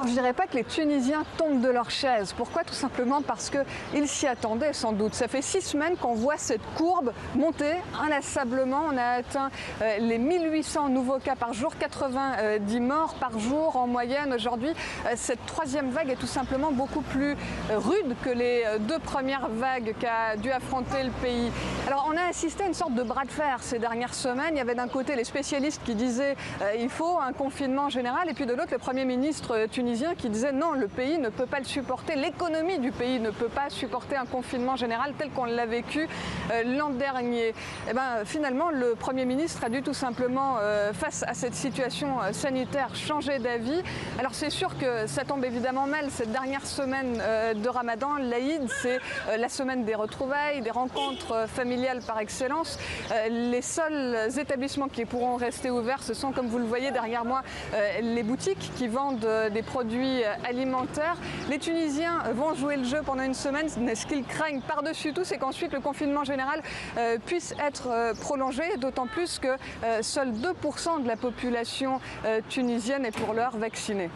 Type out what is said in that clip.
Je ne dirais pas que les Tunisiens tombent de leur chaise. Pourquoi? Tout simplement parce qu'ils s'y attendaient sans doute. Ça fait 6 semaines qu'on voit cette courbe monter inlassablement. On a atteint les 1800 nouveaux cas par jour, 90 morts par jour en moyenne. Aujourd'hui, cette troisième vague est tout simplement beaucoup plus rude que les 2 premières vagues qu'a dû affronter le pays. Alors on a assisté à une sorte de bras de fer ces dernières semaines. Il y avait d'un côté les spécialistes qui disaient il faut un confinement général, et puis de l'autre le Premier ministre tunisien qui disait non, le pays ne peut pas le supporter, l'économie du pays ne peut pas supporter un confinement général tel qu'on l'a vécu l'an dernier. Et finalement, le Premier ministre a dû tout simplement, face à cette situation sanitaire, changer d'avis. Alors c'est sûr que ça tombe évidemment mal, cette dernière semaine de Ramadan, l'Aïd, c'est la semaine des retrouvailles, des rencontres familiales par excellence. Les seuls établissements qui pourront rester ouverts, ce sont, comme vous le voyez derrière moi, les boutiques qui vendent des produits alimentaires. Les Tunisiens vont jouer le jeu pendant une semaine, mais ce qu'ils craignent par-dessus tout, c'est qu'ensuite le confinement général puisse être prolongé, d'autant plus que seuls 2% de la population tunisienne est pour l'heure vaccinée.